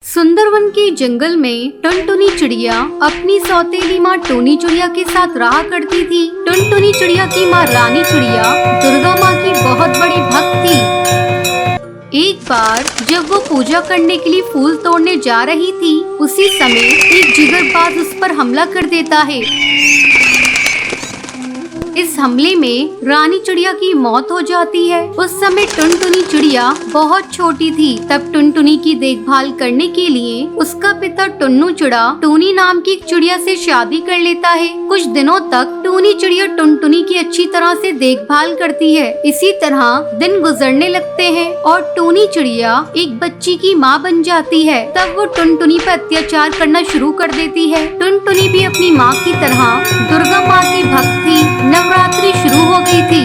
सुंदरवन के जंगल में टुनटुनी चिड़िया अपनी सौतेली माँ टूनी चिड़िया के साथ रहा करती थी। टुनटुनी चिड़िया की माँ रानी चिड़िया दुर्गा माँ की बहुत बड़ी भक्त थी। एक बार जब वो पूजा करने के लिए फूल तोड़ने जा रही थी, उसी समय एक जिगरबाज उस पर हमला कर देता है। इस हमले में रानी चिड़िया की मौत हो जाती है। उस समय टुनटुनी चिड़िया बहुत छोटी थी। तब टुनटुनी की देखभाल करने के लिए उसका पिता टुन्नू चिड़ा टूनी नाम की एक चिड़िया से शादी कर लेता है। कुछ दिनों तक टूनी चिड़िया टुनटुनी की अच्छी तरह से देखभाल करती है। इसी तरह दिन गुजरने लगते हैं और टूनी चिड़िया एक बच्ची की माँ बन जाती है। तब वो टुनटुनी पर अत्याचार करना शुरू कर देती है। टुनटुनी भी अपनी माँ की तरह दुर्गा माँ की भक्त थी। नवरात्रि शुरू हो गई थी।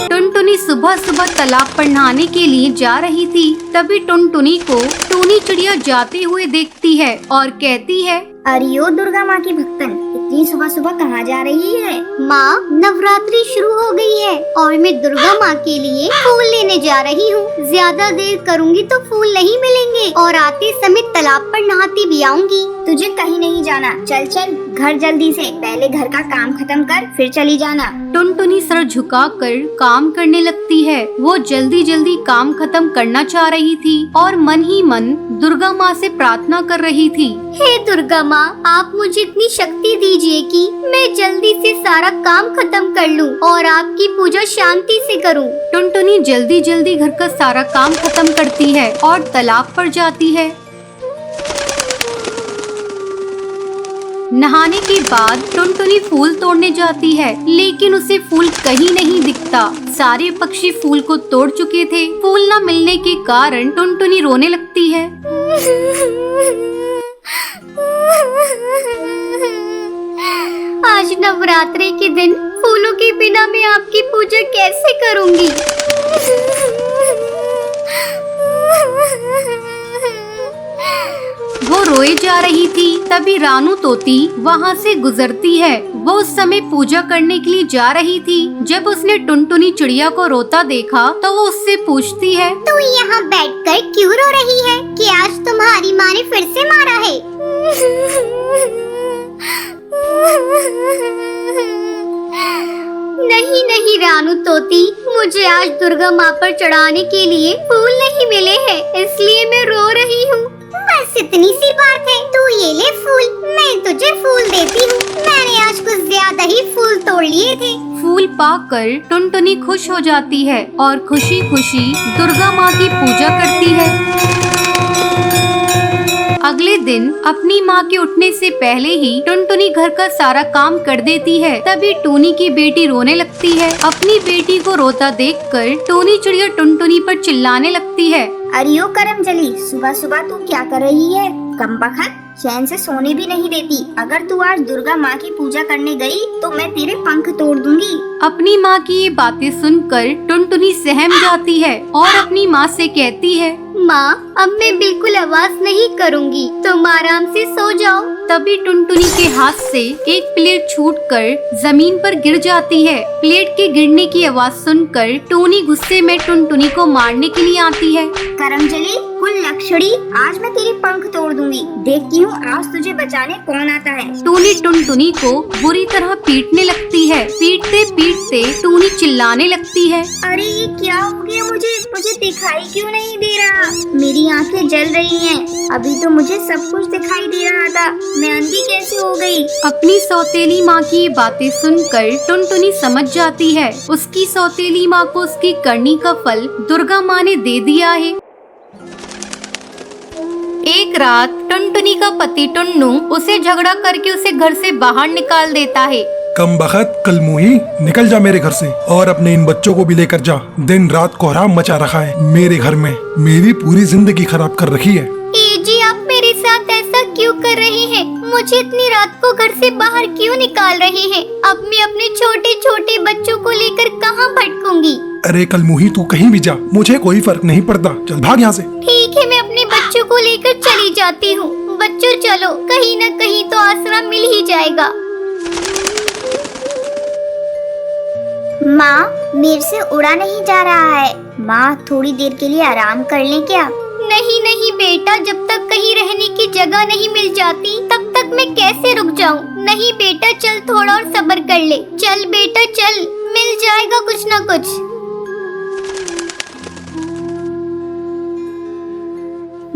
टुनटुनी सुबह सुबह तालाब पर नहाने के लिए जा रही थी। तभी टुनटुनी को टूनी चिड़िया जाते हुए देखती है और कहती है, अरे ओ दुर्गा माँ की भक्तन, इतनी सुबह सुबह कहाँ जा रही है? माँ, नवरात्रि शुरू हो गई है और मैं दुर्गा माँ के लिए फूल लेने जा रही हूँ। ज्यादा देर करूँगी तो फूल नहीं मिलेंगे और आते समय तालाब पर नहाती भी आऊंगी। तुझे कहीं नहीं जाना, चल चल घर जल्दी से। पहले घर का काम खत्म कर, फिर चली जाना। टुनटुनी सर झुकाकर काम करने लगती है। वो जल्दी जल्दी काम खत्म करना चाह रही थी और मन ही मन दुर्गा माँ से प्रार्थना कर रही थी। हे दुर्गा माँ, आप मुझे इतनी शक्ति दीजिए कि मैं जल्दी से सारा काम खत्म कर लूँ और आपकी पूजा शांति से करूँ। टुनटुनी जल्दी जल्दी घर का सारा काम खत्म करती है और तालाब पर जाती है। नहाने के बाद टुनटुनी फूल तोड़ने जाती है, लेकिन उसे फूल कहीं नहीं दिखता। सारे पक्षी फूल को तोड़ चुके थे। फूल न मिलने के कारण टुनटुनी रोने लगती है। आज नवरात्रि के दिन फूलों के बिना मैं आपकी पूजा कैसे करूँगी? वो रोए जा रही थी। तभी रानू तोती वहाँ से गुजरती है। वो उस समय पूजा करने के लिए जा रही थी। जब उसने टुनटुनी चिड़िया को रोता देखा तो वो उससे पूछती है, तू यहाँ बैठकर क्यों रो रही है? कि आज तुम्हारी माँ ने फिर से मारा है? नहीं नहीं रानू तोती, मुझे आज दुर्गा माँ पर चढ़ाने के लिए फूल नहीं मिले हैं, इसलिए मैं रो रही हूँ। बस इतनी सी बात है, तू ये ले फूल, मैं तुझे फूल देती हूँ। मैंने आज कुछ ज्यादा ही फूल तोड़ लिए थे। फूल पाकर टुनटुनी खुश हो जाती है और खुशी खुशी दुर्गा माँ की पूजा करती है। अगले दिन अपनी माँ के उठने से पहले ही टुनटुनी घर का सारा काम कर देती है। तभी टूनी की बेटी रोने लगती है। अपनी बेटी को रोता देखकर टूनी चिड़िया टुनटुनी पर चिल्लाने लगती है, अरे ओ करमजली, सुबह सुबह तू क्या कर रही है? कमबख्त, चैन से सोने भी नहीं देती। अगर तू आज दुर्गा माँ की पूजा करने गई तो मैं तेरे पंख तोड़ दूंगी। अपनी माँ की ये बातें सुनकर टुनटुनी सहम जाती है और अपनी माँ से कहती है, माँ, अब मैं बिल्कुल आवाज नहीं करूँगी, तुम आराम से सो जाओ। तभी टुनटुनी के हाथ से एक प्लेट छूटकर जमीन पर गिर जाती है। प्लेट के गिरने की आवाज सुनकर टूनी गुस्से में टुनटुनी को मारने के लिए आती है। करमजली कुल लक्षणी, आज मैं तेरे पंख तोड़ दूंगी। देखती हूँ आज तुझे बचाने कौन आता है। टूनी टुनटुनी को बुरी तरह पीटने लगती है। पीटते पीटते टूनी चिल्लाने लगती है, अरे ये क्या हो गया? मुझे दिखाई क्यों नहीं दे रहा? मेरी आंखें जल रही हैं। अभी तो मुझे सब कुछ दिखाई दे रहा था, मैं अंधी कैसे हो गई? अपनी सौतेली माँ की ये बातें सुनकर टुनटुनी समझ जाती है उसकी सौतेली माँ को उसकी करनी का फल दुर्गा माँ ने दे दिया है। एक रात टुनटुनी का पति टुन्नू उसे झगड़ा करके उसे घर से बाहर निकाल देता है। कमबख्त कलमुही, निकल जा मेरे घर से और अपने इन बच्चों को भी लेकर जा। दिन रात कोहराम मचा रखा है मेरे घर में, मेरी पूरी जिंदगी खराब कर रखी है। जी आप मेरे साथ ऐसा क्यों कर रहे हैं? मुझे इतनी रात को घर से बाहर क्यों निकाल रहे हैं? अब मैं अपने छोटे छोटे बच्चों को लेकर कहाँ भटकूंगी? अरे कलमुही, तू कहीं भी जा, मुझे कोई फर्क नहीं पड़ता। चल भाग यहाँ से। ठीक है, मैं अपने बच्चों को लेकर चली जाती हूँ। बच्चों चलो, कहीं न कहीं तो आसरा मिल ही जाएगा। माँ, मेरे से उड़ा नहीं जा रहा है। माँ, थोड़ी देर के लिए आराम कर लें क्या? नहीं नहीं बेटा, जब तक कहीं रहने की जगह नहीं मिल जाती तब तक मैं कैसे रुक जाऊं? नहीं बेटा, चल थोड़ा और सब्र कर ले। चल बेटा चल, मिल जाएगा कुछ ना कुछ।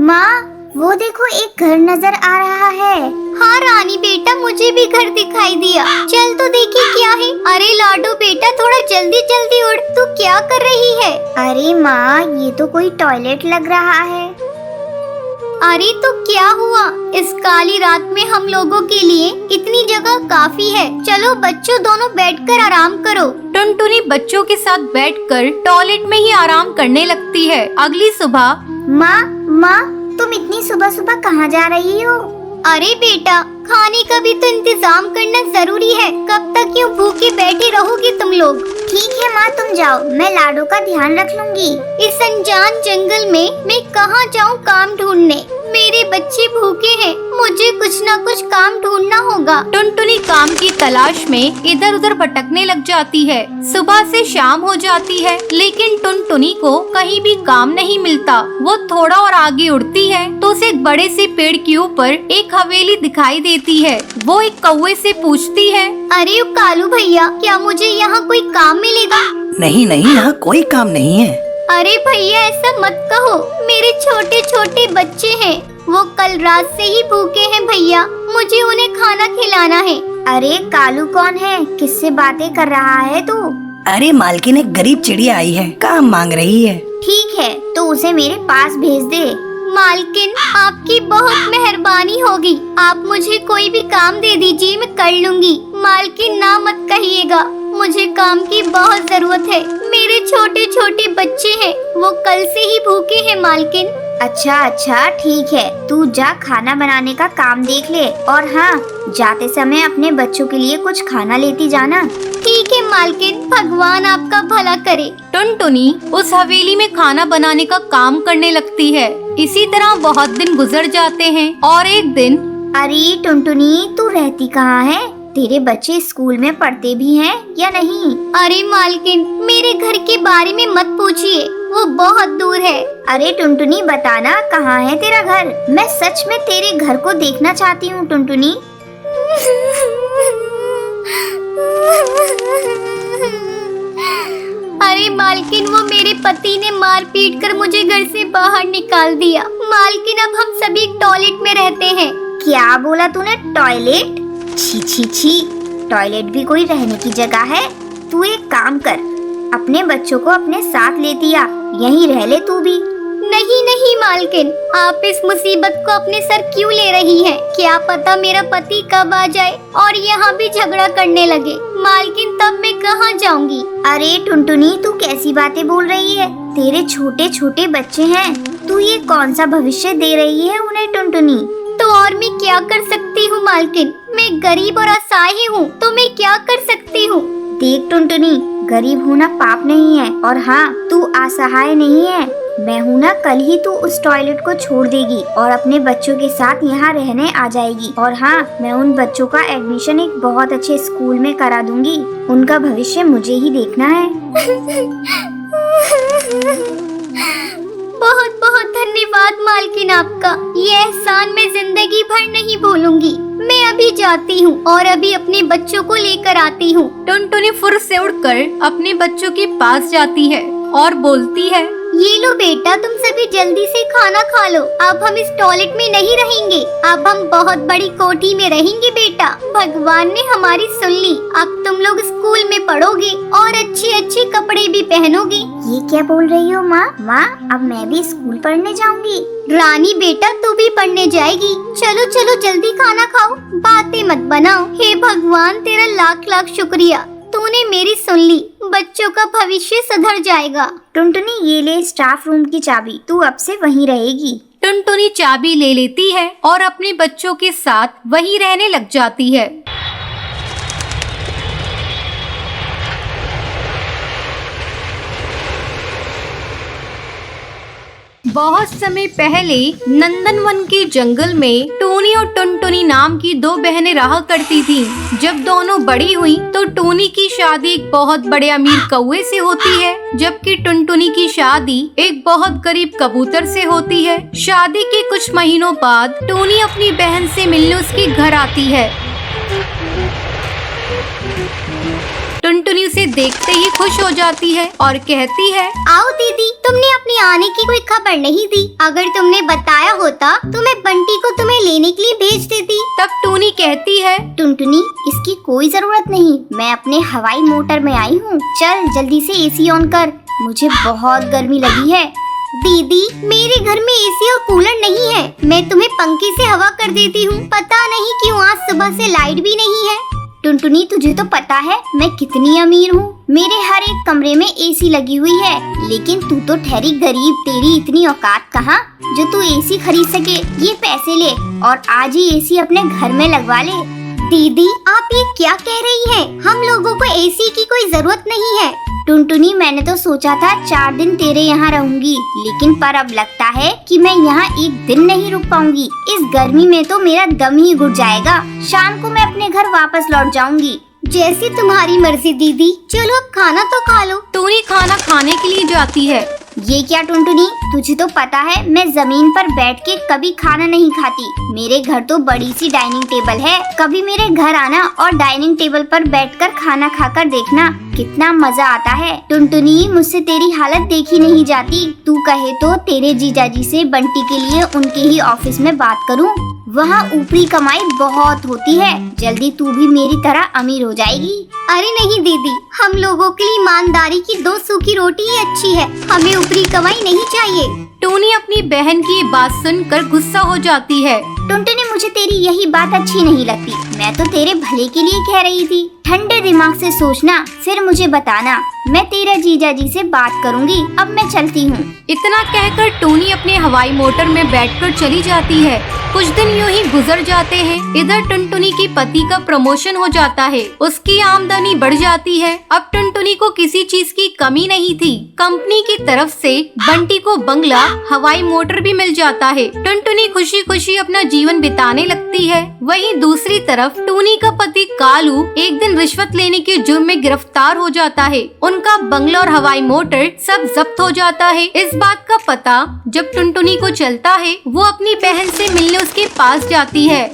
माँ, वो देखो एक घर नजर आ रहा है। हाँ रानी बेटा, मुझे भी घर दिखाई दिया। चल तो देखिए क्या है। अरे लाडो बेटा, थोड़ा जल्दी जल्दी उड़। तू क्या कर रही है? अरे माँ, ये तो कोई टॉयलेट लग रहा है। अरे तो क्या हुआ? इस काली रात में हम लोगों के लिए इतनी जगह काफी है। चलो बच्चों, दोनों बैठकर आराम करो। टुनटुनी बच्चों के साथ बैठकर टॉयलेट में ही आराम करने लगती है। अगली सुबह माँ, तुम इतनी सुबह सुबह कहाँ जा रही हो? अरे बेटा, खाने का भी तो इंतजाम करना जरूरी है। कब तक यूँ भूखे बैठे रहोगे तुम लोग? ठीक है माँ, तुम जाओ, मैं लाडो का ध्यान रख लूंगी। इस अनजान जंगल में मैं कहाँ जाऊँ काम ढूंढने? मेरे बच्चे भूखे हैं, मुझे कुछ ना कुछ काम ढूंढना होगा। टुनटुनी काम की तलाश में इधर उधर भटकने लग जाती है। सुबह से शाम हो जाती है, लेकिन टुनटुनी को कहीं भी काम नहीं मिलता। वो थोड़ा और आगे उड़ती है तो उसे एक बड़े से पेड़ के ऊपर एक हवेली दिखाई देती है। वो एक कौवे से पूछती है, अरे कालू भैया, क्या मुझे यहाँ कोई काम मिलेगा? नहीं नहीं, यहाँ कोई काम नहीं है। अरे भैया ऐसा मत कहो, मेरे छोटे छोटे बच्चे हैं। वो कल रात से ही भूखे हैं भैया, मुझे उन्हें खाना खिलाना है। अरे कालू कौन है? किससे बातें कर रहा है तू? अरे मालकिन, एक गरीब चिड़िया आई है, काम मांग रही है। ठीक है, तो उसे मेरे पास भेज दे। मालकिन, आपकी बहुत मेहरबानी होगी। आप मुझे कोई भी काम दे दीजिए, मैं कर लूंगी। मालकिन ना मत कहिएगा, मुझे काम की बहुत जरूरत है। मेरे छोटे छोटे बच्चे हैं, वो कल से ही भूखे हैं मालकिन। अच्छा ठीक है, तू जा खाना बनाने का काम देख ले। और हाँ, जाते समय अपने बच्चों के लिए कुछ खाना लेती जाना। ठीक है मालकिन, भगवान आपका भला करे। टुनटुनी उस हवेली में खाना बनाने का काम करने लगती है। इसी तरह बहुत दिन गुजर जाते हैं और एक दिन, अरे टुनटुनी, तू रहती कहाँ है? तेरे बच्चे स्कूल में पढ़ते भी हैं या नहीं? अरे मालकिन, मेरे घर के बारे में मत पूछिए, वो बहुत दूर है। अरे टुनटुनी, बताना कहाँ है तेरा घर? मैं सच में तेरे घर को देखना चाहती हूँ टुनटुनी। अरे मालकिन, वो मेरे पति ने मार पीट कर मुझे घर से बाहर निकाल दिया। मालकिन, अब हम सभी टॉयलेट में रहते हैं। क्या बोला तूने? टॉयलेट? छी छी छी, टॉयलेट भी कोई रहने की जगह है? तू एक काम कर, अपने बच्चों को अपने साथ लेती आ, यहीं रह ले तू भी। नहीं नहीं मालकिन, आप इस मुसीबत को अपने सर क्यों ले रही हैं? क्या पता मेरा पति कब आ जाए और यहाँ भी झगड़ा करने लगे। मालकिन, तब मैं कहाँ जाऊँगी? अरे टुनटुनी, तू कैसी बातें बोल रही है? तेरे छोटे छोटे बच्चे हैं, तू ये कौन सा भविष्य दे रही है उन्हें टुनटुनी? तो और मैं क्या कर सकती हूँ मालकिन? मैं गरीब और असहाय हूँ, तो मैं क्या कर सकती हूँ? देख टुनटुनी, गरीब होना पाप नहीं है, और हाँ, तू असहाय नहीं है। मैं हूँ ना, कल ही तू उस टॉयलेट को छोड़ देगी और अपने बच्चों के साथ यहाँ रहने आ जाएगी। और हाँ, मैं उन बच्चों का एडमिशन एक बहुत अच्छे स्कूल में करा दूंगी। उनका भविष्य मुझे ही देखना है। बहुत बहुत धन्यवाद मालकिन आपका, ये एहसान मैं जिंदगी भर नहीं भूलूंगी। मैं अभी जाती हूँ और अभी अपने बच्चों को लेकर आती हूँ। टुनटुनी फुर्र से उड़कर अपने बच्चों के पास जाती है और बोलती है, ये लो बेटा, तुम सभी जल्दी से खाना खा लो। अब हम इस टॉयलेट में नहीं रहेंगे, अब हम बहुत बड़ी कोठी में रहेंगे बेटा। भगवान ने हमारी सुन ली, अब तुम लोग स्कूल में पढ़ोगे और अच्छे अच्छे कपड़े भी पहनोगे। ये क्या बोल रही हो माँ? माँ, अब मैं भी स्कूल पढ़ने जाऊंगी। रानी बेटा, तू भी पढ़ने जाएगी? चलो चलो जल्दी खाना खाओ, बातें मत बनाओ। हे भगवान, तेरा लाख लाख शुक्रिया, तूने मेरी सुन ली। बच्चों का भविष्य सुधर जाएगा। टुनटुनी, ये ले स्टाफ रूम की चाबी, तू अब से वहीं रहेगी। टुनटुनी चाबी ले लेती है और अपने बच्चों के साथ वहीं रहने लग जाती है। बहुत समय पहले नंदनवन के जंगल में टूनी और टुनटुनी नाम की दो बहनें रहा करती थीं। जब दोनों बड़ी हुई तो टूनी की शादी एक बहुत बड़े अमीर कौवे से होती है, जबकि टुनटुनी की शादी एक बहुत गरीब कबूतर से होती है। शादी के कुछ महीनों बाद टूनी अपनी बहन से मिलने उसके घर आती है। टुनटुनी उसे देखते ही खुश हो जाती है और कहती है, आओ दीदी, तुमने अपने आने की कोई खबर नहीं दी। अगर तुमने बताया होता तो मैं बंटी को तुम्हें लेने के लिए भेज देती। तब टूनी कहती है, टुनटुनी, इसकी कोई जरूरत नहीं, मैं अपने हवाई मोटर में आई हूँ। चल जल्दी से एसी ऑन कर, मुझे बहुत गर्मी लगी है। दीदी, मेरे घर में एसी और कूलर नहीं है, मैं तुम्हें पंखे से हवा कर देती हूँ। पता नहीं क्यों आज सुबह से लाइट भी नहीं है। टुनटुनी, तुझे तो पता है मैं कितनी अमीर हूँ। मेरे हर एक कमरे में एसी लगी हुई है, लेकिन तू तो ठहरी गरीब। तेरी इतनी औकात कहाँ जो तू एसी खरीद सके। ये पैसे ले और आज ही एसी अपने घर में लगवा ले। दीदी, आप ये क्या कह रही हैं? हम लोगों को एसी की कोई जरूरत नहीं है। टुनटुनी, मैंने तो सोचा था 4 दिन तेरे यहाँ रहूंगी, लेकिन पर अब लगता है कि मैं यहाँ एक दिन नहीं रुक पाऊंगी। इस गर्मी में तो मेरा दम ही घुट जाएगा। शाम को मैं अपने घर वापस लौट जाऊंगी। जैसी तुम्हारी मर्जी दीदी। चलो अब खाना तो खा लो। टूनी खाना खाने के लिए जाती है। ये क्या टुनटुनी, तुझे तो पता है मैं जमीन पर बैठ के कभी खाना नहीं खाती। मेरे घर तो बड़ी सी डाइनिंग टेबल है। कभी मेरे घर आना और डाइनिंग टेबल पर बैठकर खाना खाकर देखना कितना मजा आता है। टुनटुनी, मुझसे तेरी हालत देखी नहीं जाती। तू कहे तो तेरे जीजाजी से बंटी के लिए उनके ही ऑफिस में बात करूं। वहाँ ऊपरी कमाई बहुत होती है। जल्दी तू भी मेरी तरह अमीर हो जाएगी। अरे नहीं दीदी, हम लोगों के लिए ईमानदारी की 2 सूखी रोटी ही अच्छी है। हमें ऊपरी कमाई नहीं चाहिए। टूनी अपनी बहन की बात सुनकर गुस्सा हो जाती है। टुनटुनी, मुझे तेरी यही बात अच्छी नहीं लगती। मैं तो तेरे भले के लिए कह रही थी। ठंडे दिमाग से सोचना, फिर मुझे बताना। मैं तेरे जीजाजी से बात करूंगी। अब मैं चलती हूँ। इतना कहकर टूनी अपने हवाई मोटर में बैठकर चली जाती है। कुछ दिन यूं ही गुजर जाते हैं। इधर टुनटुनी के पति का प्रमोशन हो जाता है, उसकी आमदनी बढ़ जाती है। अब टुनटुनी को किसी चीज की कमी नहीं थी। कंपनी की तरफ से बंटी को बंगला, हवाई मोटर भी मिल जाता है। टुनटुनी खुशी खुशी अपना जीवन बिताने लगती है। वहीं दूसरी तरफ टूनी का पति कालू एक दिन रिश्वत लेने के जुर्म में गिरफ्तार हो जाता है। उनका बंगला और हवाई मोटर सब जब्त हो जाता है। इस बात का पता जब टुनटुनी को चलता है, वो अपनी बहन से मिलने उसके पास जाती है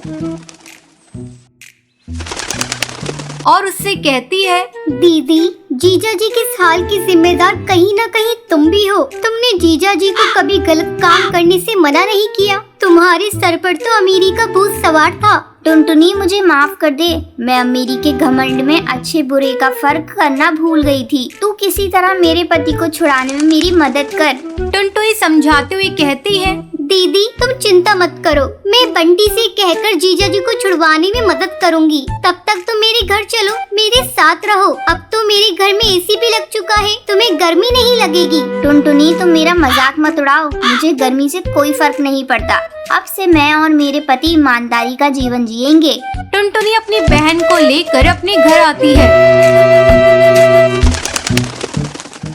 और उससे कहती है, दीदी, जीजा जी के हाल की जिम्मेदार कहीं न कहीं तुम भी हो। तुमने जीजा जी को कभी गलत काम करने से मना नहीं किया। तुम्हारे सर पर तो अमीरी का भूत सवार था। टुनटुनी, मुझे माफ कर दे। मैं अमीरी के घमंड में अच्छे बुरे का फर्क करना भूल गई थी। तू किसी तरह मेरे पति को छुड़ाने में मेरी मदद कर। टुनटुनी समझाते हुए कहती है, दीदी, तुम चिंता मत करो। मैं बंटी से कहकर जीजा जी को छुड़वाने में मदद करूंगी। तब तक तुम मेरे घर चलो, मेरे साथ रहो। अब तो मेरे घर में एसी भी लग चुका है, तुम्हें गर्मी नहीं लगेगी। टुनटुनी, तुम मेरा मजाक मत उड़ाओ। मुझे गर्मी से कोई फर्क नहीं पड़ता। अब से मैं और मेरे पति ईमानदारी का जीवन जिएंगे। टुनटुनी अपनी बहन को लेकर अपने घर आती है।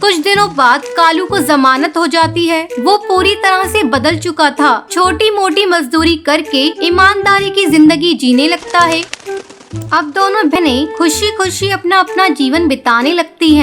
कुछ दिनों बाद कालू को जमानत हो जाती है। वो पूरी तरह से बदल चुका था। छोटी मोटी मजदूरी करके ईमानदारी की जिंदगी जीने लगता है। अब दोनों बहनें खुशी खुशी अपना अपना जीवन बिताने लगती हैं।